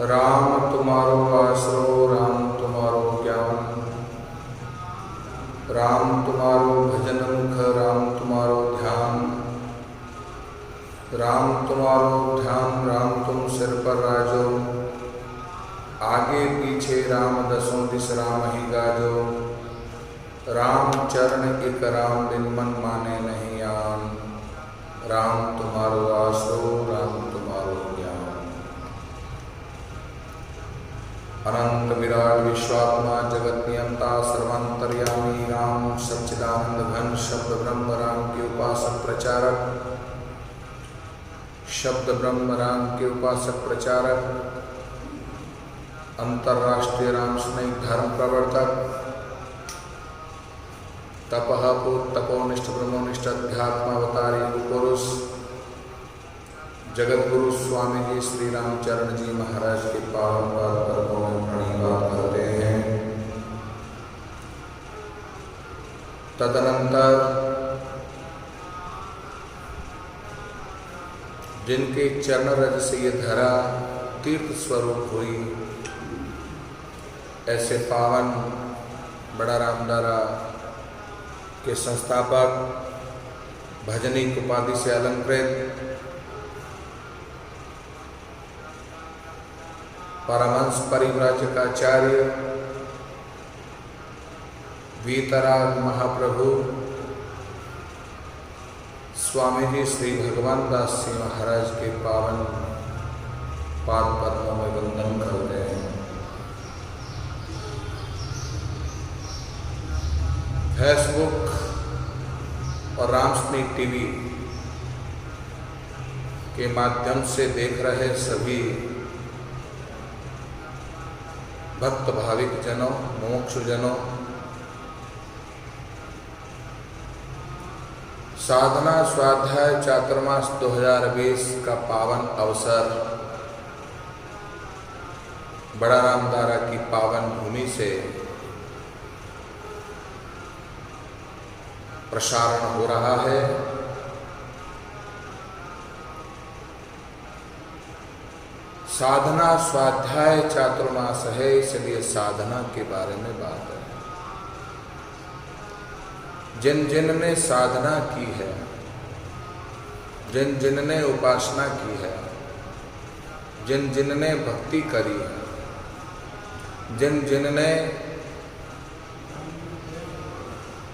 राम तुम्हारो आसरो, राम तुम्हारो ज्ञान, राम तुम्हारो भजन मुख, राम तुम्हारो ध्यान, राम तुम्हारो ध्यान, राम तुम सिर पर राजो, आगे पीछे राम दसों दिस राम ही गाजो, राम चरण एक राम बिन मन माने नहीं आन, राम तुम्हारो आसरो, राम तुम्हारो ज्ञान। अनंत विराट विश्वात्मा जगत नियंता सर्वांतर्यामी राम सच्चिदानंद घन शब्द ब्रह्म राम के उपासक प्रचारक, शब्द ब्रह्म राम के उपासक प्रचारक, अंतर्राष्ट्रीय राम स्नेह धर्म प्रवर्तक, तपः तपोनिष्ठ ब्रह्मनिष्ठ अध्यात्मावतारी पुरुष जगत गुरु स्वामी जी श्री रामचरण जी महाराज के पावन पाद पद्मों में प्रणिपात करते हैं। तदनंतर जिनके चरण रज से ये धरा तीर्थ स्वरूप हुई, ऐसे पावन बड़ा रामदारा के संस्थापक, भजनिक उपाधि से अलंकृत परमहंस परिव्राजकाचार्य वीतराग महाप्रभु स्वामी जी श्री भगवान दास जी महाराज के पावन पाद पद्मों में वंदन करते हैं। फेसबुक और रामस्नेह टीवी के माध्यम से देख रहे सभी भक्त भाविक जनों, मोक्ष जनों, साधना स्वाध्याय चातुर्मास 2020 का पावन अवसर बड़ा रामदारा की पावन भूमि से प्रसारण हो रहा है। साधना स्वाध्याय चातुर्मास है, इसलिए साधना के बारे में बात है। जिन जिन ने साधना की है, जिन जिन ने उपासना की है, जिन जिन ने भक्ति करी है, जिन जिन ने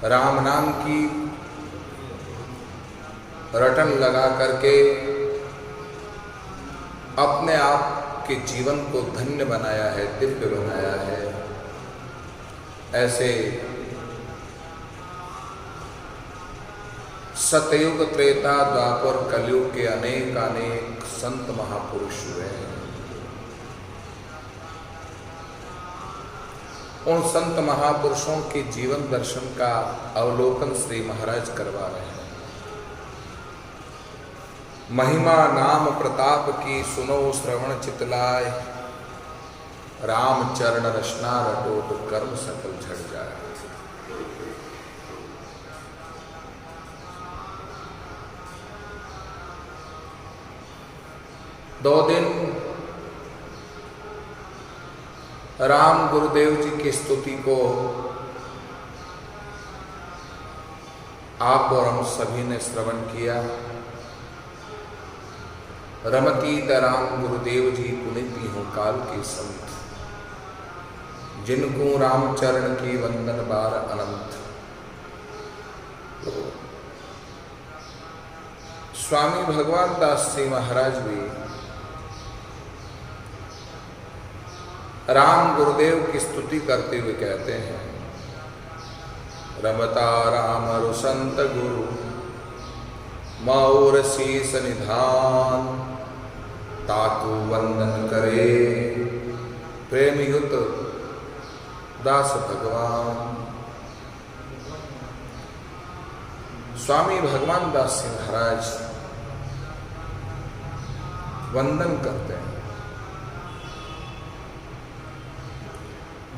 राम नाम की रटन लगा करके अपने आप के जीवन को धन्य बनाया है, दिव्य बनाया है, ऐसे सतयुग त्रेता द्वापर कलयुग के अनेक अनेक संत महापुरुष हुए हैं। उन संत महापुरुषों के जीवन दर्शन का अवलोकन श्री महाराज करवा रहे हैं। महिमा नाम प्रताप की सुनो श्रवण चितलाय, राम चरण रचना रटो तो कर्म सकल झड़ जाए। दो दिन राम गुरुदेव जी की स्तुति को आप और हम सभी ने श्रवण किया। रमती राम गुरुदेव जी पुनिति हो काल के संत, जिनको राम चरण की वंदन बार अनंत। स्वामी भगवान दास जी महाराज भी राम गुरुदेव की स्तुति करते हुए कहते हैं, रमता राम रुसंत गुरु मौर शीस निधान, ताकू वंदन करे प्रेम युत दास भगवान। स्वामी भगवान दास जी महाराज वंदन करते हैं।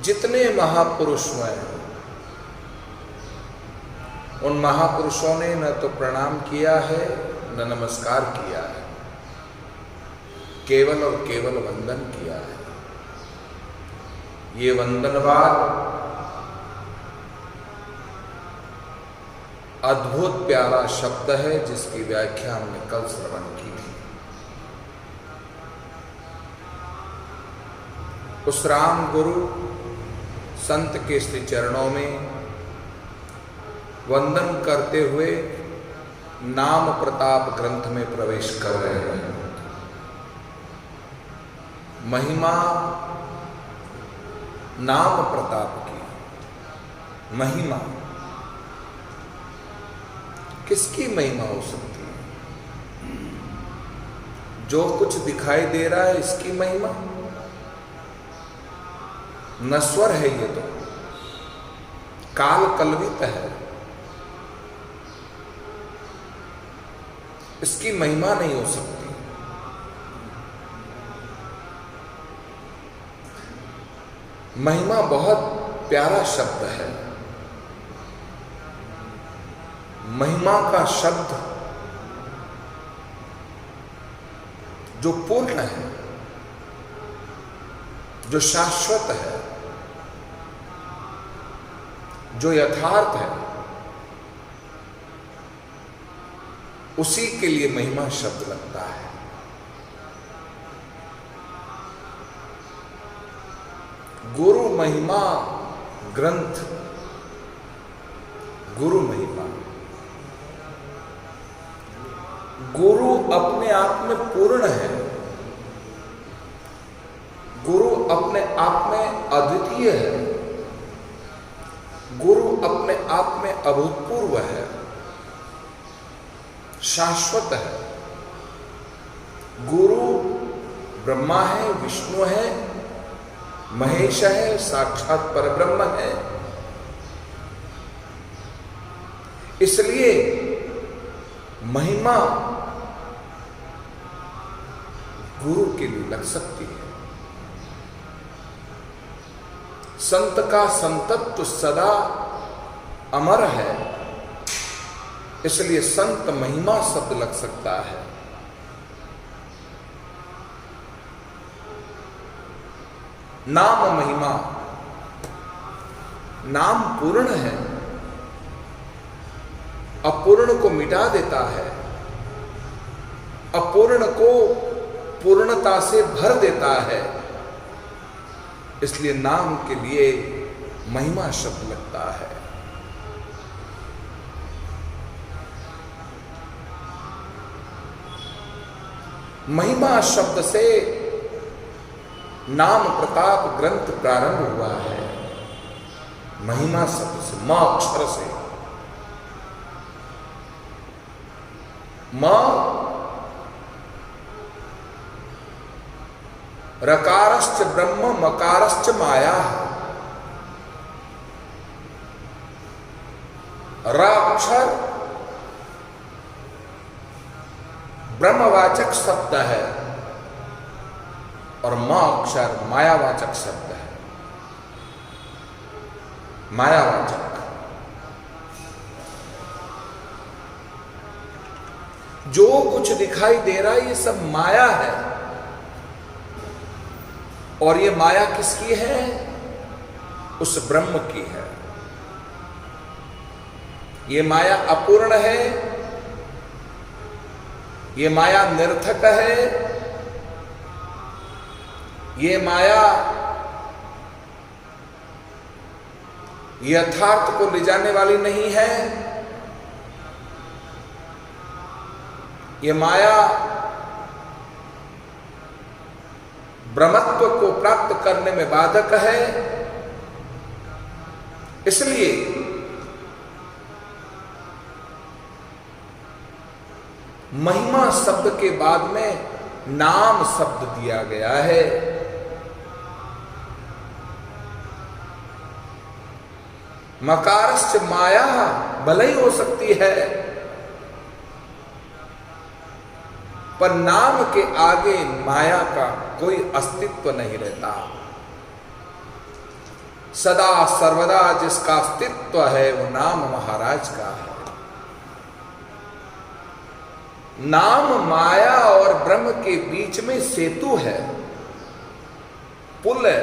जितने महापुरुष हुए उन महापुरुषों ने न तो प्रणाम किया है न नमस्कार किया है, केवल और केवल वंदन किया है। ये वंदनवाद अद्भुत प्यारा शब्द है जिसकी व्याख्या हमने कल श्रवण की थी। उस राम गुरु संत के श्री चरणों में वंदन करते हुए नाम प्रताप ग्रंथ में प्रवेश कर रहे हैं। महिमा नाम प्रताप की महिमा, किसकी महिमा हो सकती है? जो कुछ दिखाई दे रहा है इसकी महिमा? नश्वर है, ये तो काल कल्वित है, इसकी महिमा नहीं हो सकती। महिमा बहुत प्यारा शब्द है। महिमा का शब्द जो पूर्ण है, जो शाश्वत है, जो यथार्थ है, उसी के लिए महिमा शब्द लगता है। गुरु महिमा ग्रंथ, गुरु महिमा, गुरु अपने आप में पूर्ण है, गुरु अपने आप में अद्वितीय है, गुरु अपने आप में अभूतपूर्व है, शाश्वत है। गुरु ब्रह्मा है, विष्णु है, महेश है, साक्षात परब्रह्म है। इसलिए महिमा गुरु के लिए लग सकती है। संत का संतत्व सदा अमर है, इसलिए संत महिमा शब्द लग सकता है। नाम महिमा, नाम पूर्ण है, अपूर्ण को मिटा देता है, अपूर्ण को पूर्णता से भर देता है, इसलिए नाम के लिए महिमा शब्द लगता है। महिमा शब्द से नाम प्रताप ग्रंथ प्रारंभ हुआ है। महिमा शब्द से, मां अक्षर से, मां रकारश्च ब्रह्म मकारश्च माया, र अक्षर ब्रह्मवाचक शब्द है और मां अक्षर मायावाचक शब्द है। मायावाचक, जो कुछ दिखाई दे रहा है ये सब माया है। और ये माया किसकी है? उस ब्रह्म की है। ये माया अपूर्ण है, ये माया निरर्थक है, ये माया यथार्थ को ले जाने वाली नहीं है। ये माया ब्रह्मत्व को प्राप्त करने में बाधक है। इसलिए महिमा शब्द के बाद में नाम शब्द दिया गया है। मकारश्च माया भले ही हो सकती है, पर नाम के आगे माया का कोई अस्तित्व नहीं रहता। सदा सर्वदा जिसका अस्तित्व है वो नाम महाराज का है। नाम माया और ब्रह्म के बीच में सेतु है, पुल है।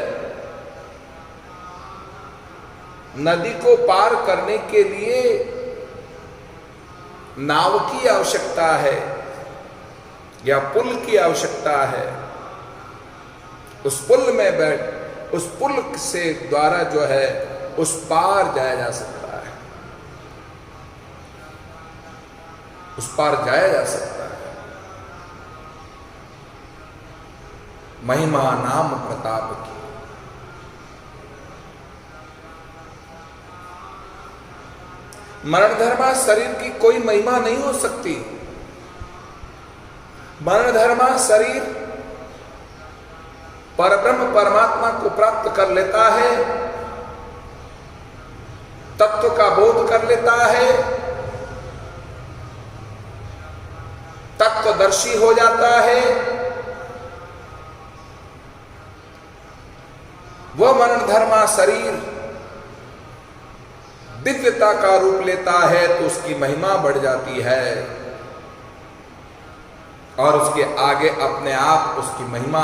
नदी को पार करने के लिए नाव की आवश्यकता है या पुल की आवश्यकता है। उस पुल में बैठ, उस पुल से द्वारा जो है उस पार जाया जा सकता है, उस पार जाया जा सकता है। महिमा नाम प्रताप की। मरणधर्मा शरीर की कोई महिमा नहीं हो सकती। मरणधर्मा शरीर परब्रह्म परमात्मा को प्राप्त कर लेता है, तत्व का बोध कर लेता है, तत्वदर्शी हो जाता है। वह मरणधर्मा शरीर दिव्यता का रूप लेता है तो उसकी महिमा बढ़ जाती है और उसके आगे अपने आप उसकी महिमा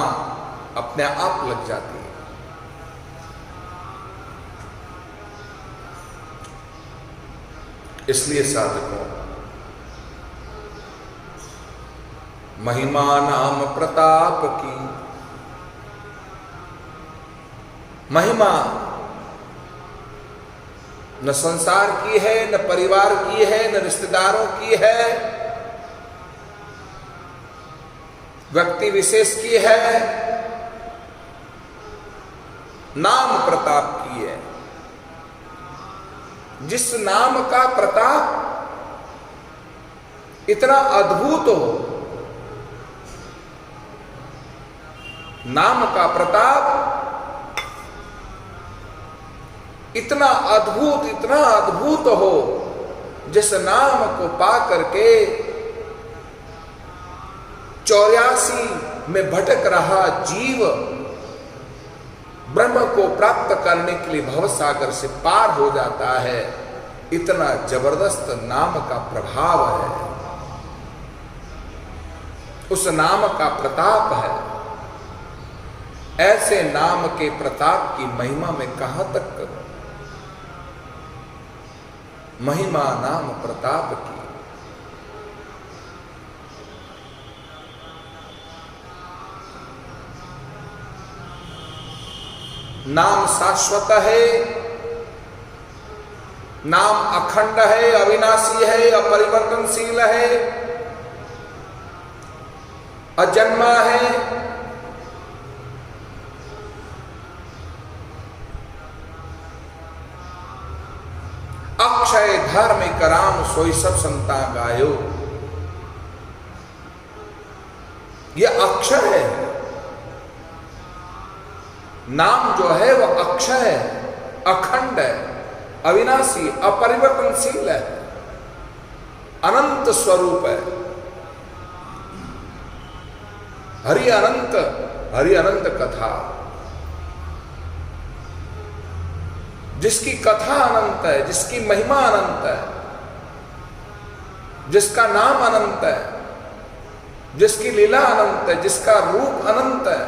अपने आप लग जाती है। इसलिए साधकों, महिमा नाम प्रताप की। महिमा न संसार की है, न परिवार की है, न रिश्तेदारों की है, व्यक्ति विशेष की है, नाम प्रताप की है। जिस नाम का प्रताप इतना अद्भुत हो, नाम का प्रताप इतना अद्भुत हो, जिस नाम को पा करके 84 में भटक रहा जीव ब्रह्म को प्राप्त करने के लिए भवसागर से पार हो जाता है। इतना जबरदस्त नाम का प्रभाव है, उस नाम का प्रताप है। ऐसे नाम के प्रताप की महिमा में कहां तक करूं? महिमा नाम प्रताप की। नाम शाश्वत है, नाम अखंड है, अविनाशी है, अपरिवर्तनशील है, अजन्मा है। अक्षय धार्मिक राम सोई सब संता गायो। यह अक्षर है, नाम जो है वह अक्षय है, अखंड है, अविनाशी, अपरिवर्तनशील है, अनंत स्वरूप है। हरि अनंत कथा, जिसकी कथा अनंत है, जिसकी महिमा अनंत है, जिसका नाम अनंत है, जिसकी लीला अनंत है, जिसका रूप अनंत है,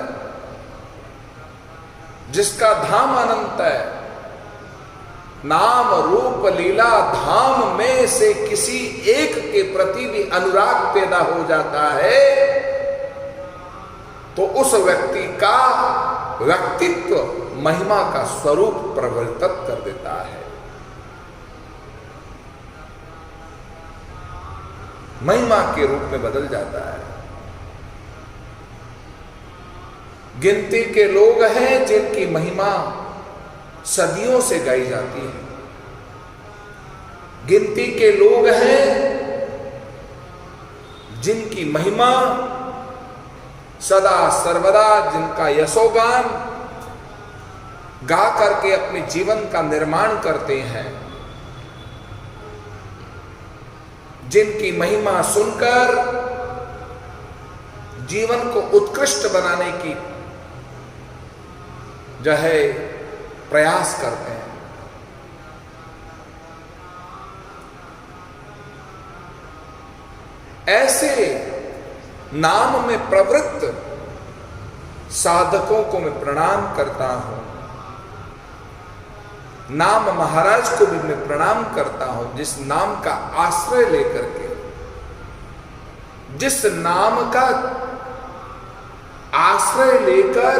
जिसका धाम अनंत है। नाम रूप लीला धाम में से किसी एक के प्रति भी अनुराग पैदा हो जाता है तो उस व्यक्ति का व्यक्तित्व महिमा का स्वरूप प्रवर्तित कर देता है। महिमा के रूप में बदल जाता है। गिनती के लोग हैं जिनकी महिमा सदियों से गाई जाती है। गिनती के लोग हैं जिनकी महिमा सदा सर्वदा, जिनका यशोगान गा करके अपने जीवन का निर्माण करते हैं, जिनकी महिमा सुनकर जीवन को उत्कृष्ट बनाने की जो है प्रयास करते हैं। ऐसे नाम में प्रवृत्त साधकों को मैं प्रणाम करता हूं। नाम महाराज को भी मैं प्रणाम करता हूं, जिस नाम का आश्रय लेकर के, जिस नाम का आश्रय लेकर,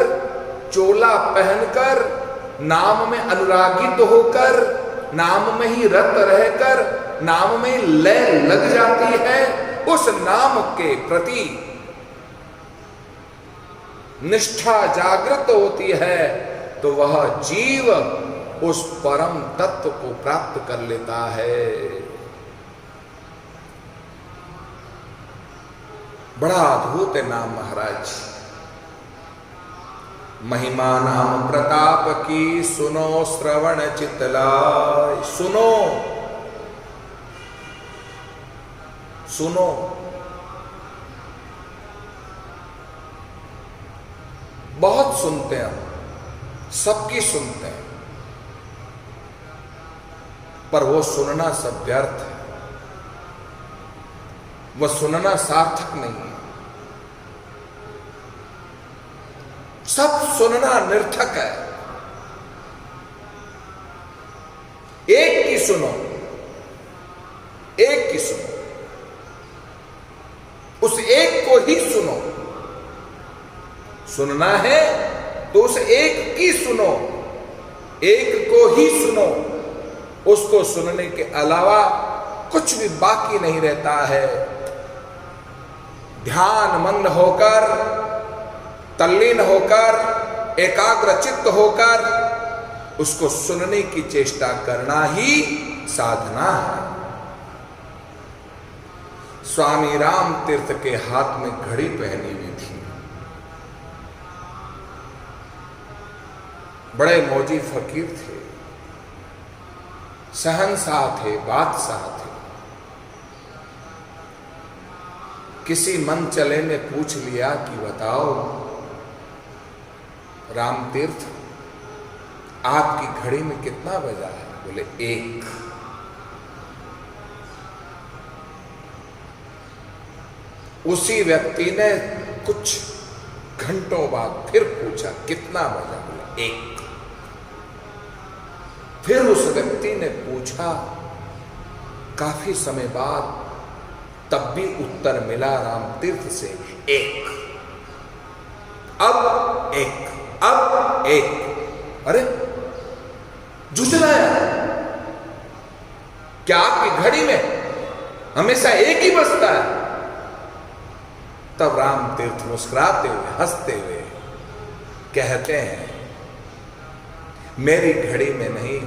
चोला पहनकर, नाम में अनुरागित होकर, नाम में ही रत रहकर, नाम में लय लग जाती है, उस नाम के प्रति निष्ठा जागृत होती है, तो वह जीव उस परम तत्व को प्राप्त कर लेता है। बड़ा अद्भुत है नाम महाराज। महिमा नाम प्रताप की सुनो श्रवण चितलाय। सुनो, सुनो। बहुत सुनते हैं, सबकी सुनते हैं, पर वो सुनना सब व्यर्थ है, वह सुनना सार्थक नहीं है। सब सुनना निर्थक है। एक की सुनो, एक की सुनो, उस एक को ही सुनो। सुनना है तो उस एक की सुनो, एक को ही सुनो। उसको सुनने के अलावा कुछ भी बाकी नहीं रहता है। ध्यान मग्न होकर, तल्लीन होकर, एकाग्र चित्त होकर उसको सुनने की चेष्टा करना ही साधना है। स्वामी राम तीर्थ के हाथ में घड़ी पहनी हुई थी। बड़े मौजी फकीर थे, शहंशाह थे, बादशाह थे। किसी मन चले ने पूछ लिया कि बताओ राम तीर्थ, आपकी घड़ी में कितना बजा है? बोले 1। उसी व्यक्ति ने कुछ घंटों बाद फिर पूछा कितना बजा? बोले 1। फिर उस व्यक्ति ने पूछा काफी समय बाद, तब भी उत्तर मिला राम तीर्थ से 1। अब 1, अब 1। अरे जुझलाया, क्या आपकी घड़ी में हमेशा 1 ही बजता है? तब राम तीर्थ मुस्कुराते हुए, हंसते हुए कहते हैं, मेरी घड़ी में नहीं,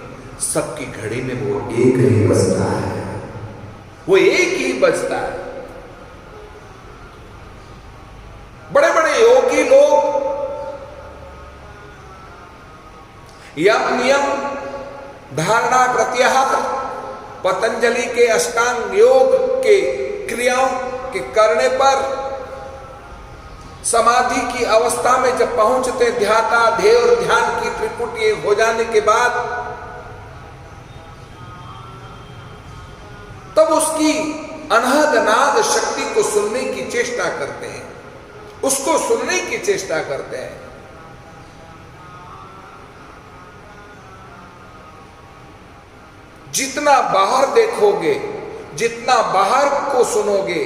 सबकी घड़ी में वो 1 ही बजता है, वो 1 ही बजता है। बड़े बड़े योगी लोग यम नियम धारणा प्रत्याहार पतंजलि के अष्टांग योग के क्रियाओं के करने पर समाधि की अवस्था में जब पहुंचते, ध्याता ध्येय और ध्यान की त्रिपुटी एक हो जाने के बाद, तब उसकी अनहद नाद शक्ति को सुनने की चेष्टा करते हैं, उसको सुनने की चेष्टा करते हैं। जितना बाहर देखोगे, जितना बाहर को सुनोगे,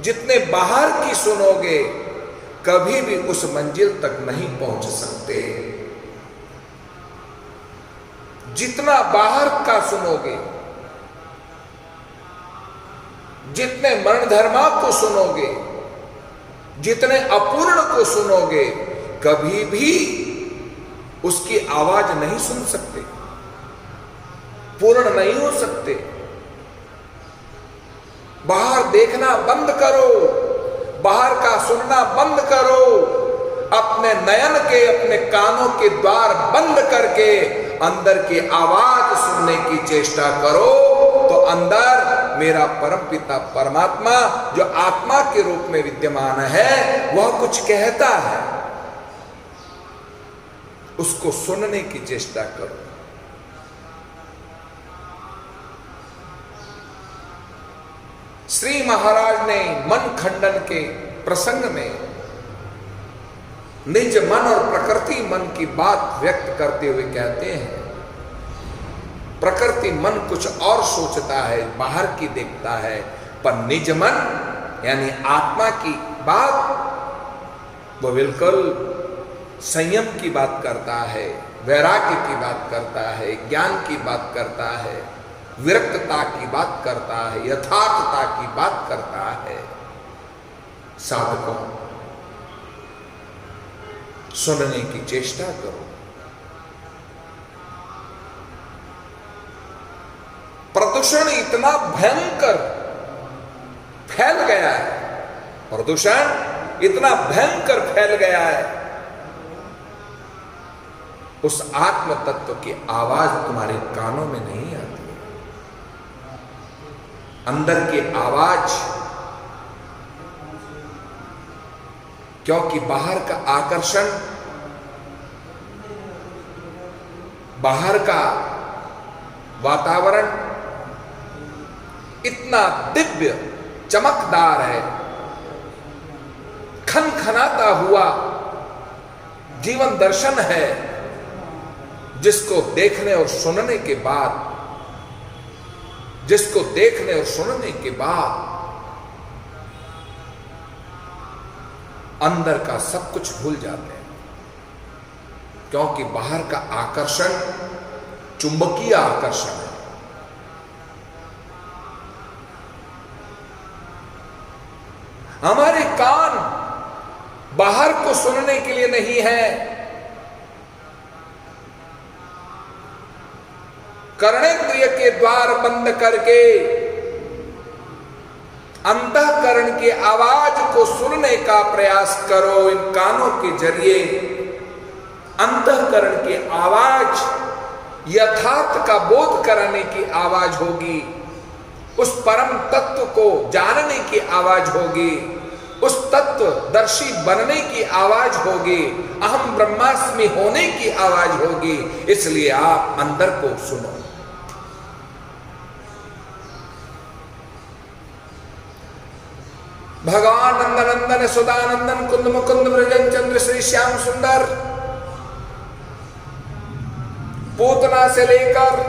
जितने बाहर की सुनोगे, कभी भी उस मंजिल तक नहीं पहुंच सकते। जितना बाहर का सुनोगे, जितने मरण धर्मा को सुनोगे, जितने अपूर्ण को सुनोगे, कभी भी उसकी आवाज नहीं सुन सकते, पूर्ण नहीं हो सकते। बाहर देखना बंद करो, बाहर का सुनना बंद करो, अपने नयन के, अपने कानों के द्वार बंद करके अंदर की आवाज सुनने की चेष्टा करो, तो अंदर मेरा परमपिता परमात्मा जो आत्मा के रूप में विद्यमान है, वह कुछ कहता है, उसको सुनने की चेष्टा करो। श्री महाराज ने मन खंडन के प्रसंग में निज मन और प्रकृति मन की बात व्यक्त करते हुए कहते हैं, प्रकृति मन कुछ और सोचता है, बाहर की देखता है, पर निज मन यानी आत्मा की बात वो बिल्कुल संयम की बात करता है, वैराग्य की बात करता है, ज्ञान की बात करता है, विरक्तता की बात करता है, यथार्थता की बात करता है। साधकों, सुनने की चेष्टा करो। प्रदूषण इतना भयंकर फैल गया है, प्रदूषण इतना भयंकर फैल गया है, उस आत्म तत्व की आवाज तुम्हारे कानों में नहीं आती। अंदर की आवाज, क्योंकि बाहर का आकर्षण, बाहर का वातावरण इतना दिव्य चमकदार है, खनखनाता हुआ जीवन दर्शन है, जिसको देखने और सुनने के बाद, जिसको देखने और सुनने के बाद अंदर का सब कुछ भूल जाते हैं, क्योंकि बाहर का आकर्षण चुंबकीय आकर्षण है। हमारे कान बाहर को सुनने के लिए नहीं है, कर्णेंद्रिय के द्वार बंद करके अंतःकरण की आवाज को सुनने का प्रयास करो। इन कानों के जरिए अंतःकरण की आवाज यथार्थ का बोध कराने की आवाज होगी, उस परम तत्व को जानने की आवाज होगी, उस तत्व दर्शी बनने की आवाज होगी, अहम ब्रह्मास्मि होने की आवाज होगी। इसलिए आप अंदर को सुनो। भगवान नंदनंदन सुदानंदन कुंद मुकुंद ब्रजन चंद्र श्री श्याम सुंदर पूतना से लेकर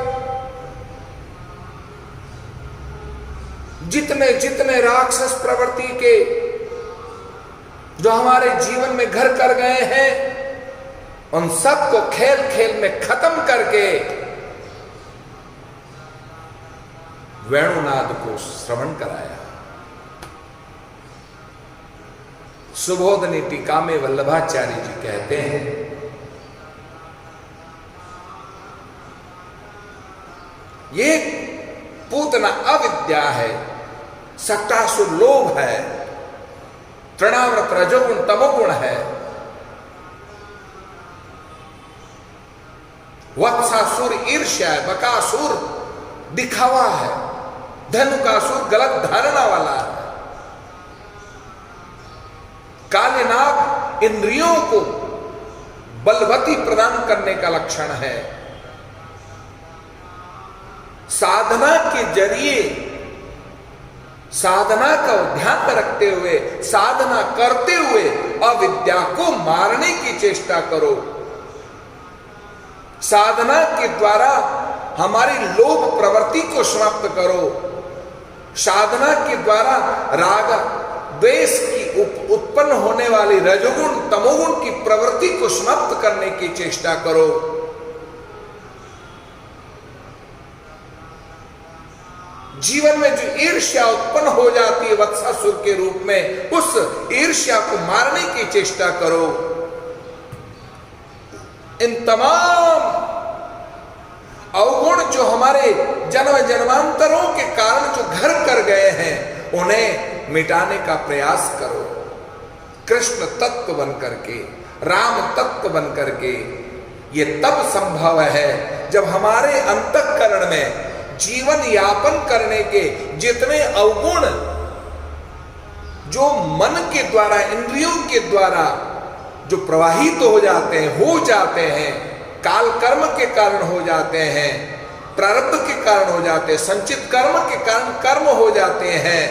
जितने जितने राक्षस प्रवृत्ति के जो हमारे जीवन में घर कर गए हैं, उन सबको खेल खेल में खत्म करके वेणुनाद को श्रवण कराया। सुबोधनी टीका में वल्लभाचार्य जी कहते हैं, ये पूतना अविद्या है, सट्टासुर लोभ है, तृणाव्रत रजोगुण तमोगुण है, वत्सासुर ईर्ष्या है, बकासुर दिखावा है, धनुकासुर गलत धारणा वाला है, काले नाग इंद्रियों को बलवती प्रदान करने का लक्षण है। साधना के जरिए साधना का ध्यान रखते हुए, साधना करते हुए अविद्या को मारने की चेष्टा करो। साधना के द्वारा हमारी लोभ प्रवृत्ति को समाप्त करो। साधना के द्वारा राग द्वेष की उत्पन्न होने वाली रजोगुण तमोगुण की प्रवृत्ति को समाप्त करने की चेष्टा करो। जीवन में जो ईर्ष्या उत्पन्न हो जाती है वत्सासुर के रूप में, उस ईर्ष्या को मारने की चेष्टा करो। इन तमाम अवगुण जो हमारे जन्म जन्मांतरों के कारण जो घर कर गए हैं, उन्हें मिटाने का प्रयास करो। कृष्ण तत्व बन करके, राम तत्व बन करके। ये तब संभव है जब हमारे अंतःकरण में जीवन यापन करने के जितने अवगुण जो मन के द्वारा, इंद्रियों के द्वारा जो प्रवाहित तो हो जाते हैं, काल कर्म के कारण हो जाते हैं, प्रारब्ध के कारण हो जाते हैं, संचित कर्म के कारण कर्म हो जाते हैं,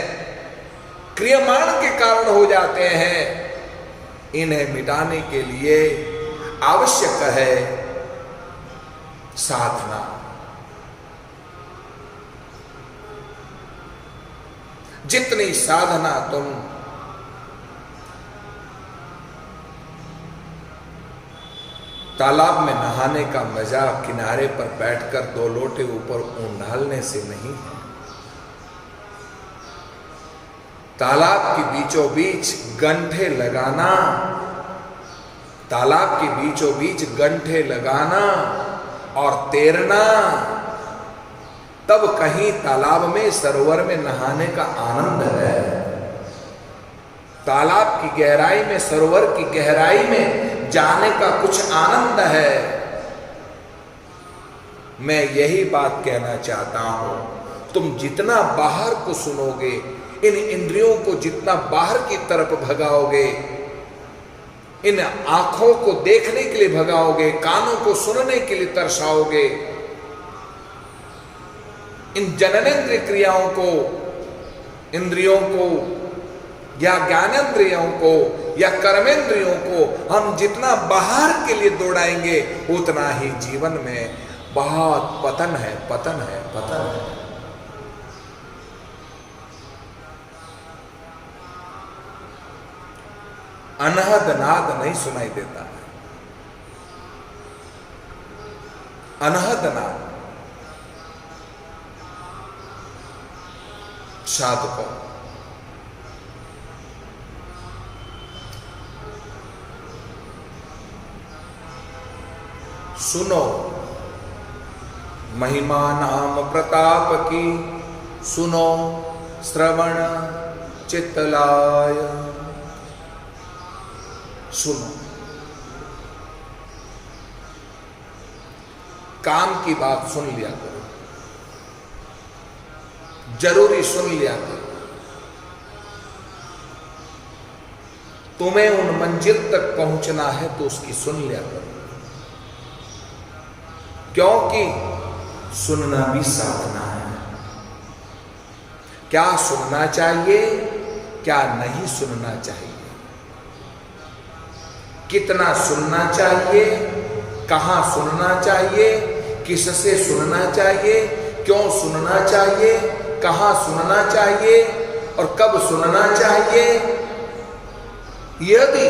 क्रियमाण के कारण हो जाते हैं। इन्हें मिटाने के लिए आवश्यक है साधना। जितनी साधना तुम तालाब में नहाने का मजा किनारे पर बैठकर 2 लोटे ऊपर ऊन डालने से नहीं है। तालाब के बीचों बीच गंठे लगाना, तालाब के बीचों बीच गंठे लगाना और तैरना, तब कहीं तालाब में सरोवर में नहाने का आनंद है। तालाब की गहराई में, सरोवर की गहराई में जाने का कुछ आनंद है। मैं यही बात कहना चाहता हूं, तुम जितना बाहर को सुनोगे, इन इंद्रियों को जितना बाहर की तरफ भगाओगे, इन आंखों को देखने के लिए भगाओगे, कानों को सुनने के लिए तरसाओगे, इन जननेंद्रिय क्रियाओं को, इंद्रियों को या ज्ञानेंद्रियों को या कर्मेंद्रियों को हम जितना बाहर के लिए दौड़ाएंगे, उतना ही जीवन में बहुत पतन है, पतन है, पतन है। अनहद नाद नहीं सुनाई देता है। अनहद नाद साधकों, सुनो महिमा नाम प्रताप की, सुनो श्रवण चित्तलाय। सुनो, काम की बात सुन लिया करो, जरूरी सुन लिया करो। तुम्हें उन मंजिल तक पहुंचना है तो उसकी सुन लिया करो, क्योंकि सुनना भी साधना है। क्या सुनना चाहिए, क्या नहीं सुनना चाहिए, कितना सुनना चाहिए, कहां सुनना चाहिए, किससे सुनना चाहिए, क्यों सुनना चाहिए, कहां सुनना चाहिए और कब सुनना चाहिए। यदि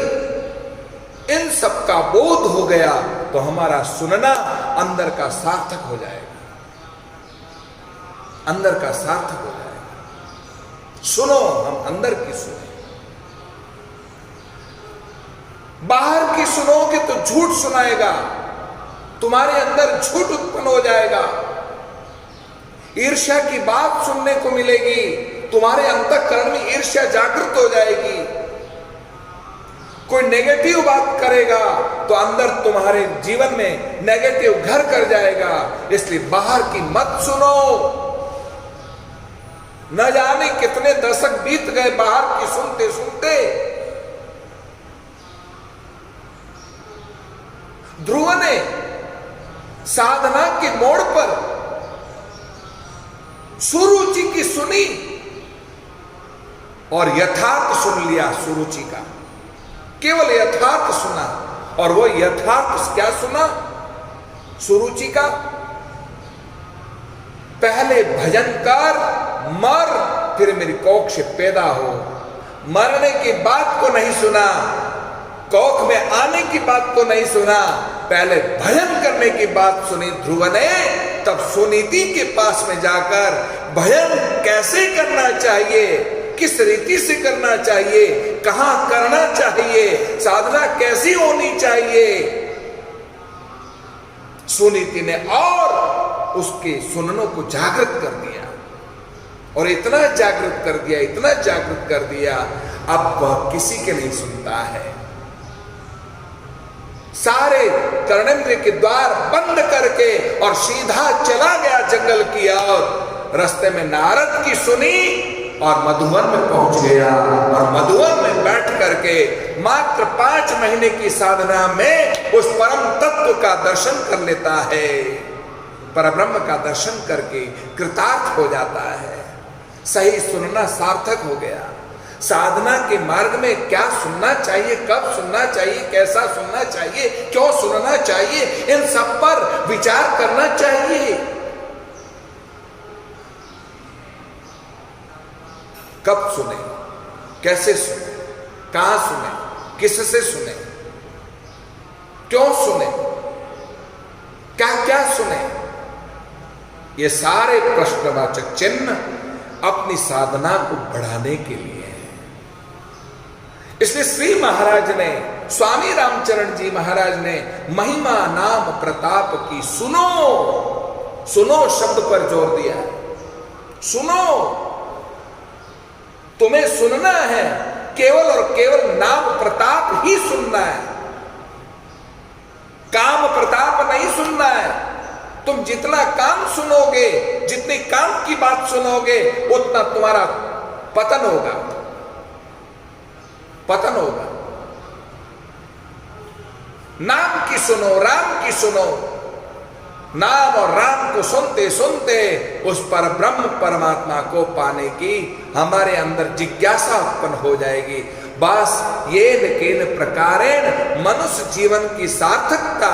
इन सब का बोध हो गया तो हमारा सुनना अंदर का सार्थक हो जाएगा, अंदर का सार्थक हो जाएगा। सुनो, हम अंदर की सुने, बाहर की सुनोगे तो झूठ सुनाएगा, तुम्हारे अंदर झूठ उत्पन्न हो जाएगा। ईर्ष्या की बात सुनने को मिलेगी, तुम्हारे अंतःकरण में ईर्ष्या जागृत हो जाएगी। कोई नेगेटिव बात करेगा तो अंदर तुम्हारे जीवन में नेगेटिव घर कर जाएगा। इसलिए बाहर की मत सुनो। न जाने कितने दशक बीत गए बाहर की सुनते सुनते। ध्रुव ने साधना के मोड़ पर सुरुचि की सुनी और यथार्थ सुन लिया। सुरुचि का केवल यथार्थ सुना, और वो यथार्थ क्या सुना? सुरुचि का पहले भजन कर, मर, फिर मेरी कोख से पैदा हो। मरने की बात को नहीं सुना, कोख में आने की बात को नहीं सुना, पहले भजन करने की बात सुनी ध्रुव ने। तब सुनीति के पास में जाकर भजन कैसे करना चाहिए, किस रीति से करना चाहिए, कहां करना चाहिए, साधना कैसी होनी चाहिए, सुनीति ने और उसके सुननों को जागृत कर दिया। और इतना जागृत कर दिया, इतना जागृत कर दिया, अब वह किसी के नहीं सुनता है। सारे कर्णेंद्रिय के द्वार बंद करके और सीधा चला गया जंगल की ओर। रास्ते में नारद की सुनी और मधुवन में पहुंच गया, और मधुवन में बैठ करके मात्र 5 महीने की साधना में उस परम तत्व का दर्शन कर लेता है। परब्रह्म का दर्शन करके कृतार्थ हो जाता है। सही सुनना सार्थक हो गया, साधना के मार्ग में क्या सुनना चाहिए, कब सुनना चाहिए, कैसा सुनना चाहिए, क्यों सुनना चाहिए, इन सब पर विचार करना चाहिए। कब सुने, कैसे सुने, कहां सुने, किससे सुने, क्यों सुने, क्या क्या सुने, ये सारे प्रश्नवाचक चिन्ह अपनी साधना को बढ़ाने के लिए हैं। इसलिए श्री महाराज ने, स्वामी रामचरण जी महाराज ने महिमा नाम प्रताप की सुनो, सुनो शब्द पर जोर दिया। सुनो, तुम्हें सुनना है, केवल और केवल नाम प्रताप ही सुनना है, काम प्रताप नहीं सुनना है। तुम जितना काम सुनोगे, जितनी काम की बात सुनोगे, उतना तुम्हारा पतन होगा, पतन होगा। नाम की सुनो, राम की सुनो। नाम और राम को सुनते सुनते उस पर ब्रह्म परमात्मा को पाने की हमारे अंदर जिज्ञासा उत्पन्न हो जाएगी। बस येन केन प्रकारेण मनुष्य जीवन की सार्थकता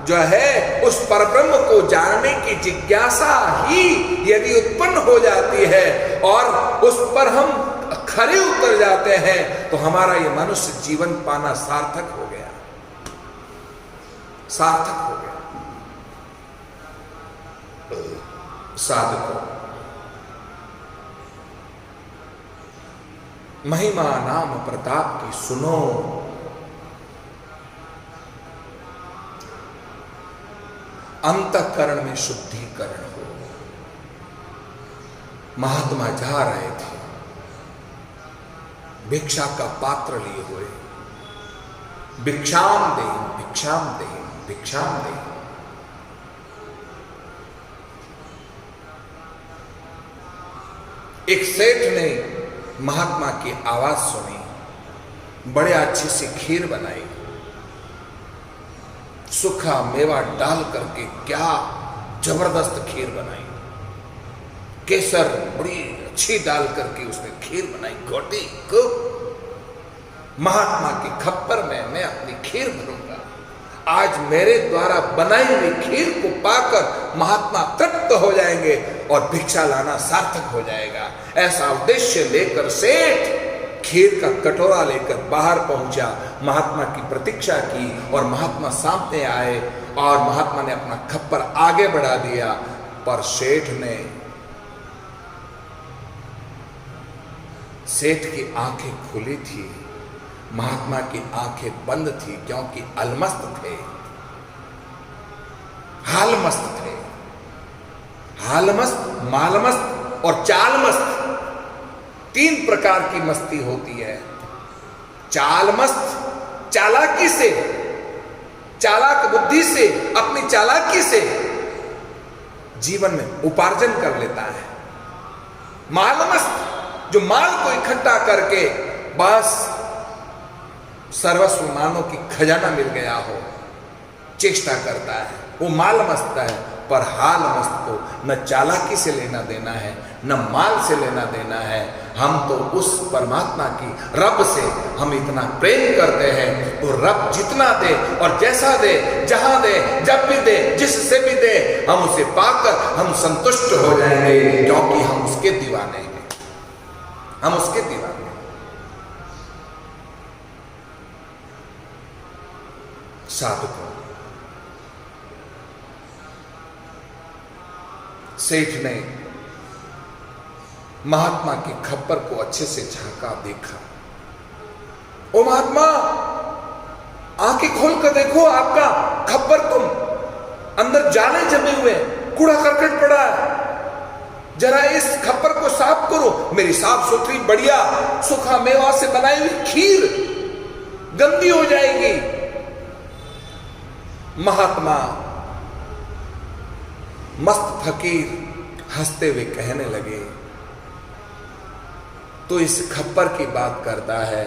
जो है, उस परब्रह्म को जानने की जिज्ञासा ही यदि उत्पन्न हो जाती है और उस पर हम खरे उतर जाते हैं, तो हमारा ये मनुष्य जीवन पाना सार्थक हो गया, सार्थक हो गया। साधकों, महिमा नाम प्रताप की सुनो। अंतःकरण में शुद्धिकरण हो। महात्मा जा रहे थे, भिक्षा का पात्र लिए हुए, भिक्षाम दे, भिक्षाम दे, भिक्षाम दे। एक सेठ ने महात्मा की आवाज सुनी, बड़े अच्छी सी खीर बनाई, सूखा मेवा डाल करके क्या जबरदस्त खीर बनाई, केसर बड़ी अच्छी डाल करके उसने खीर बनाई, घोटी को महात्मा की खप्पर में मैं अपनी खीर भरूंगा। आज मेरे द्वारा बनाई हुई खीर को पाकर महात्मा तृप्त हो जाएंगे और भिक्षा लाना सार्थक हो जाएगा। ऐसा उद्देश्य लेकर सेठ खीर का कटोरा लेकर बाहर पहुंचा, महात्मा की प्रतीक्षा की और महात्मा सामने आए और महात्मा ने अपना खप्पर आगे बढ़ा दिया, पर सेठ की आंखें खुली थी, महात्मा की आंखें बंद थी, क्योंकि अलमस्त थे, हालमस्त थे। हालमस्त, मालमस्त और चालमस्त, तीन प्रकार की मस्ती होती है। चालमस्त, चालाकी से, चालाक बुद्धि से, अपनी चालाकी से जीवन में उपार्जन कर लेता है। मालमस्त, जो माल को इकट्ठा करके बस सर्वस्व मानव की खजाना मिल गया हो, चेष्टा करता है, वो माल मस्त है। पर हाल मस्त को न चालाकी से लेना देना है, न माल से लेना देना है। हम तो उस परमात्मा की, रब से हम इतना प्रेम करते हैं, तो रब जितना दे और जैसा दे, जहां दे, जब भी दे, जिससे भी दे, हम उसे पाकर हम संतुष्ट हो जाएंगे, क्योंकि हम उसके दीवाने हैं, हम उसके दीवाने। साधकों, सेठ ने महात्मा के खप्पर को अच्छे से झांका, देखा। ओ महात्मा, आंखें खोल कर देखो, आपका खप्पर, तुम अंदर जाले जमे हुए, कूड़ा करकट पड़ा है, जरा इस खप्पर को साफ करो। मेरी साफ सुथरी बढ़िया सूखा मेवा से बनाई हुई खीर गंदी हो जाएगी। महात्मा मस्त फकीर हंसते हुए कहने लगे, तो इस खप्पर की बात करता है,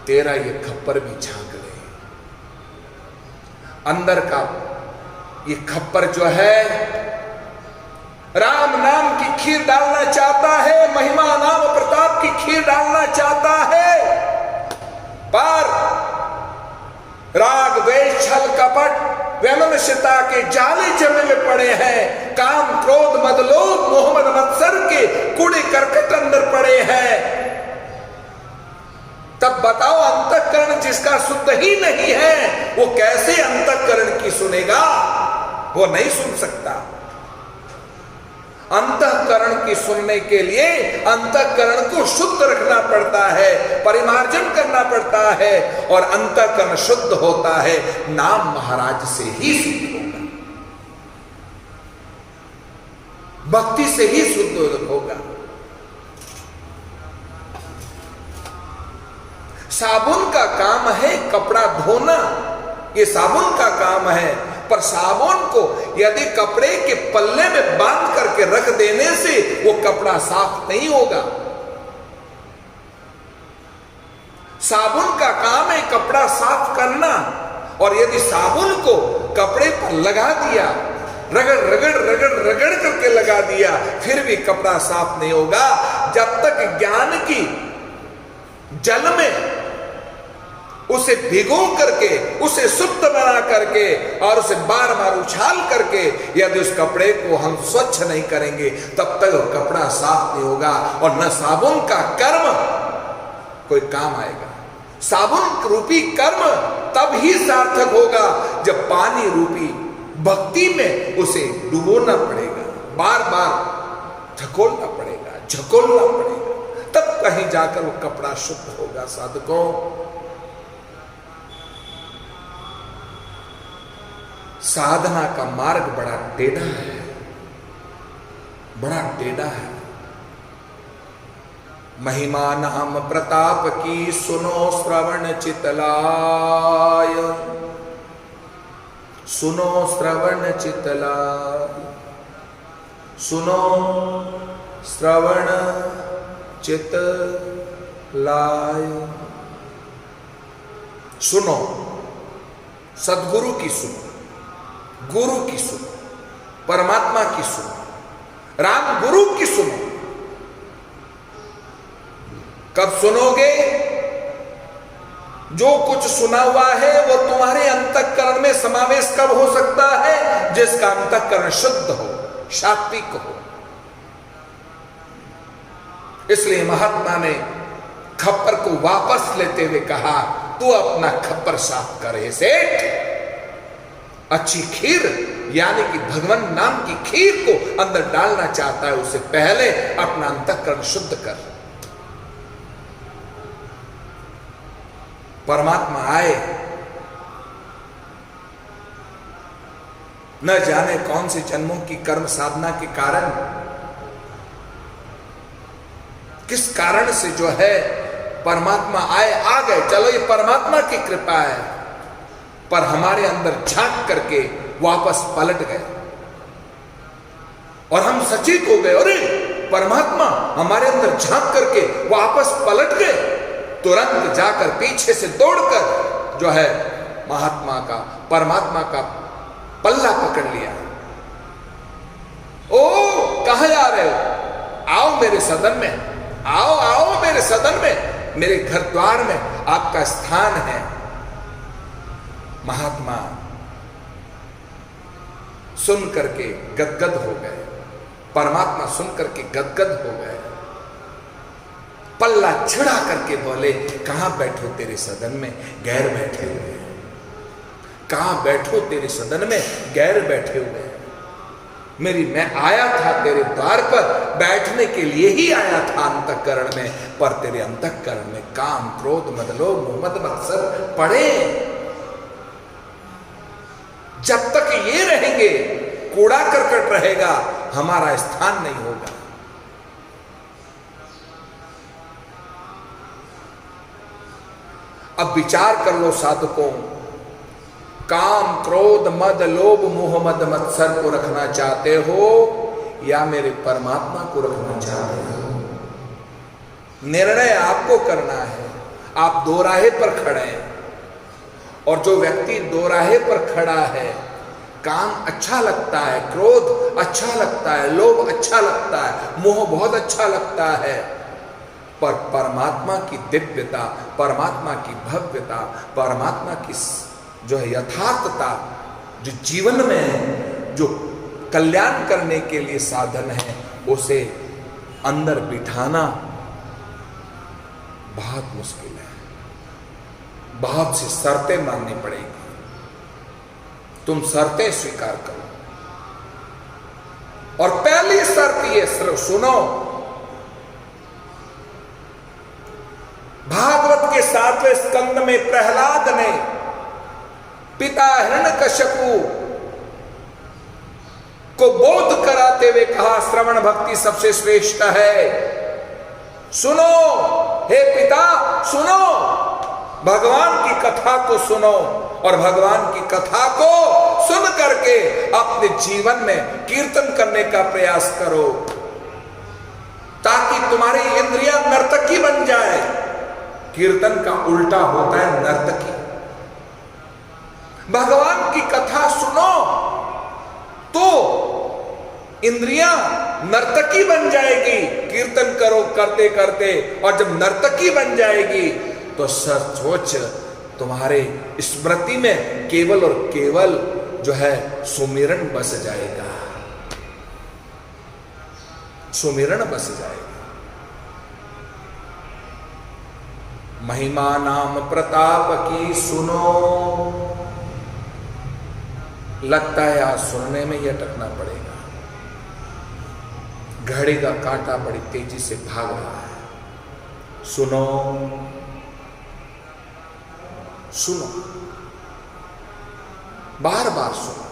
तेरा ये खप्पर भी झांक ले। अंदर का ये खप्पर जो है राम नाम की खीर डालना चाहता है, महिमा नाम प्रताप की खीर डालना चाहता है, पर राग द्वेष छल कपट वैमनस्यता के जाले जमे में पड़े हैं, काम क्रोध मद लोभ मोह मद मत्सर के कूड़े करकट अंदर पड़े हैं। तब बताओ, अंतःकरण जिसका शुद्ध ही नहीं है वो कैसे अंतःकरण की सुनेगा? वो नहीं सुन सकता। अंतःकरण की सुनने के लिए अंतःकरण को शुद्ध रखना पड़ता है, परिमार्जन करना पड़ता है, और अंतःकरण शुद्ध होता है नाम महाराज से ही शुद्ध होगा, भक्ति से ही शुद्ध होगा। साबुन का काम है कपड़ा धोना, ये साबुन का काम है, पर साबुन को यदि कपड़े के पल्ले में बांध करके रख देने से वो कपड़ा साफ नहीं होगा। साबुन का काम है कपड़ा साफ करना, और यदि साबुन को कपड़े पर लगा दिया, रगड़ रगड़ रगड़ रगड़ करके लगा दिया, फिर भी कपड़ा साफ नहीं होगा। जब तक ज्ञान की जल में उसे भिगो करके, उसे सुप्त बना करके और उसे बार बार उछाल करके यदि उस कपड़े को हम स्वच्छ नहीं करेंगे, तब तक कपड़ा साफ नहीं होगा, और न साबुन का कर्म कोई काम आएगा। साबुन रूपी कर्म तब ही सार्थक होगा जब पानी रूपी भक्ति में उसे डुबोना पड़ेगा, बार बार झकोलना पड़ेगा, झकोलना पड़ेगा, तब कहीं जाकर वो कपड़ा शुद्ध होगा। साधकों, साधना का मार्ग बड़ा टेढ़ा है, बड़ा टेढ़ा है। महिमा नाम प्रताप की सुनो श्रवण चितलाय, सुनो श्रवण चितलाय, सुनो श्रवण चितलाय। सुनो, सदगुरु की सुनो, गुरु की सुनो, परमात्मा की सुनो, राम गुरु की सुनो। कब सुनोगे? जो कुछ सुना हुआ है वो तुम्हारे अंतःकरण में समावेश कब हो सकता है? जिसका अंतःकरण शुद्ध हो, सात्विक हो। इसलिए महात्मा ने खप्पर को वापस लेते हुए कहा, तू अपना खप्पर साफ करे सेठ। अच्छी खीर यानी कि भगवान नाम की खीर को अंदर डालना चाहता है, उससे पहले अपना अंतःकरण शुद्ध कर। परमात्मा आए, न जाने कौन से जन्मों की कर्म साधना के कारण, किस कारण से जो है परमात्मा आए, आ गए, चलो ये परमात्मा की कृपा है, पर हमारे अंदर झांक करके वापस पलट गए और हम सचेत हो गए, अरे परमात्मा हमारे अंदर झांक करके वापस पलट गए। तुरंत जाकर पीछे से दौड़कर जो है महात्मा का, परमात्मा का पल्ला पकड़ लिया। ओ, कहां जा रहे हो? आओ मेरे सदन में, आओ आओ मेरे सदन में, मेरे घर द्वार में आपका स्थान है। महात्मा सुन करके गदगद हो गए, परमात्मा सुन करके गदगद हो गए, पल्ला छिड़ा करके बोले, कहां बैठो तेरे सदन में गैर बैठे हुए हैं, कहां बैठो तेरे सदन में गैर बैठे हुए हैं। मैं आया था तेरे द्वार पर, बैठने के लिए ही आया था अंतःकरण में, पर तेरे अंतःकरण में काम क्रोध मद लोभ मद मत्सर पड़े। जब तक ये रहेंगे, कूड़ा करकट रहेगा, हमारा स्थान नहीं होगा। अब विचार कर लो साधकों, काम क्रोध मद लोभ मोह मद मत्सर को रखना चाहते हो या मेरे परमात्मा को रखना चाहते हो? निर्णय आपको करना है। आप दो राहे पर खड़े हैं, और जो व्यक्ति दो राहे पर खड़ा है, काम अच्छा लगता है, क्रोध अच्छा लगता है, लोभ अच्छा लगता है, मोह बहुत अच्छा लगता है, पर परमात्मा की दिव्यता, परमात्मा की भव्यता, परमात्मा की जो है यथार्थता, जो जीवन में है, जो कल्याण करने के लिए साधन है, उसे अंदर बिठाना बहुत मुश्किल है। बहुत सी शर्तें माननी पड़ेगी। तुम शर्तें स्वीकार करो। और पहली शर्त ये सुनो, भागवत के 7वें स्कंद में प्रहलाद ने पिता हिरण्यकशिपु को बोध कराते हुए कहा, श्रवण भक्ति सबसे श्रेष्ठ है। सुनो हे पिता, सुनो, भगवान की कथा को सुनो और भगवान की कथा को सुन करके अपने जीवन में कीर्तन करने का प्रयास करो, ताकि तुम्हारी इंद्रियां नर्तकी बन जाए। कीर्तन का उल्टा होता है नर्तकी। भगवान की कथा सुनो तो इंद्रियां नर्तकी बन जाएगी, कीर्तन करो करते करते, और जब नर्तकी बन जाएगी तो सचमुच तुम्हारे स्मृति में केवल और केवल जो है सुमिरन बस जाएगा, सुमिरन बस जाएगा। महिमा नाम प्रताप की सुनो। लगता है आज सुनने में ही अटकना पड़ेगा। घड़ी का कांटा बड़ी तेजी से भाग रहा है। सुनो, सुनो, बार बार सुनो।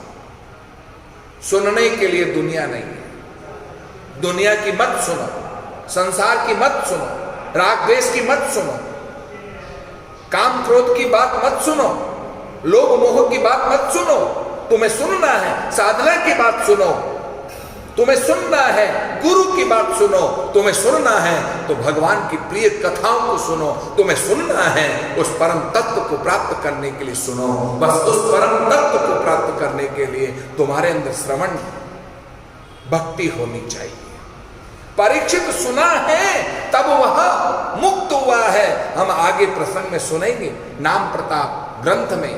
सुनने के लिए दुनिया नहीं है। दुनिया की मत सुनो, संसार की मत सुनो, राग द्वेष की मत सुनो, काम क्रोध की बात मत सुनो, लोभ मोह की बात मत सुनो। तुम्हें सुनना है साधना की बात सुनो, तुम्हें सुनना है गुरु की बात सुनो, तुम्हें सुनना है तो भगवान की प्रिय कथाओं को सुनो, तुम्हें सुनना है उस परम तत्व को प्राप्त करने के लिए सुनो। बस उस परम तत्व को प्राप्त करने के लिए तुम्हारे अंदर श्रवण भक्ति होनी चाहिए। परीक्षित सुना है तब वह मुक्त हुआ है। हम आगे प्रसंग में सुनेंगे, नाम प्रताप ग्रंथ में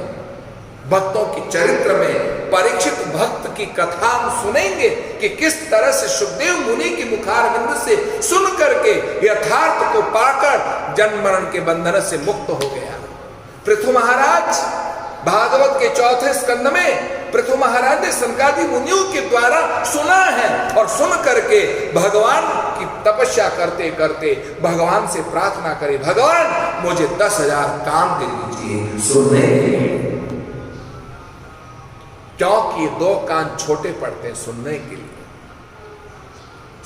भक्तों के चरित्र में परीक्षित भक्त की कथा हम सुनेंगे कि किस तरह से सुखदेव मुनि की मुखारविंद से सुन करके यथार्थ को पाकर जन्म मरण के बंधन से मुक्त हो गया। पृथु महाराज भागवत के 4थे स्कंद में पृथु महाराज ने सनकादि मुनियों के द्वारा सुना है और सुन करके भगवान की तपस्या करते करते भगवान से प्रार्थना करी, भगवान मुझे 10,000 काम दे दीजिए सुनने के लिए। क्योंकि 2 कान छोटे पड़ते हैं सुनने के लिए,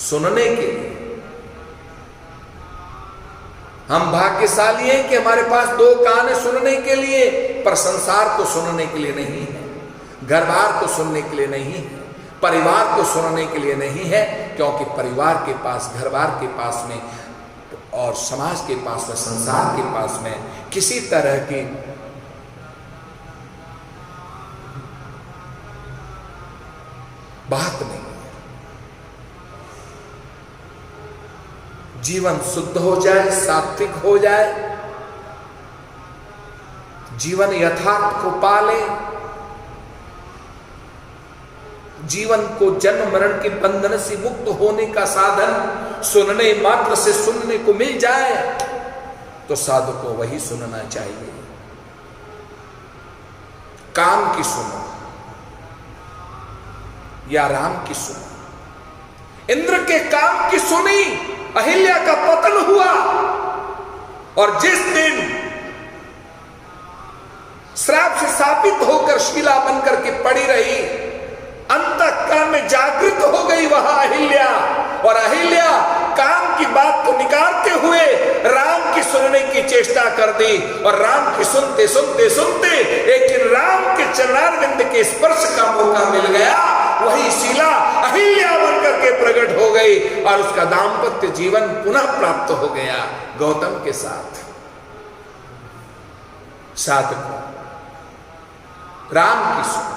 सुनने के लिए। हम भाग्यशाली हैं कि हमारे पास 2 कान है सुनने के लिए, पर संसार को सुनने के लिए नहीं है, घर बार को सुनने के लिए नहीं है, परिवार को सुनने के लिए नहीं है। क्योंकि परिवार के पास, घर बार के पास में और समाज के पास में, संसार के पास में किसी तरह की बात नहीं है। जीवन शुद्ध हो जाए, सात्विक हो जाए, जीवन यथार्थ को पाले, जीवन को जन्म मरण के बंधन से मुक्त होने का साधन सुनने मात्र से सुनने को मिल जाए तो साधु को वही सुनना चाहिए। काम की सुनो या राम की सुनो। इंद्र के काम की सुनी, अहिल्या का पतन हुआ, और जिस दिन श्राप से शापित होकर शिला बनकर के पड़ी रही, अंतःकरण में जागृत हो गई वह अहिल्या, और अहिल्या काम की बात को निकालते हुए राम की सुनने की चेष्टा कर दी, और राम की सुनते सुनते सुनते एक दिन राम के चरणारविंद के स्पर्श का मौका मिल गया। वही शिला अहिल्या बनकर के प्रकट हो गई और उसका दाम्पत्य जीवन पुनः प्राप्त हो गया गौतम के साथ। साधक राम की सुनो,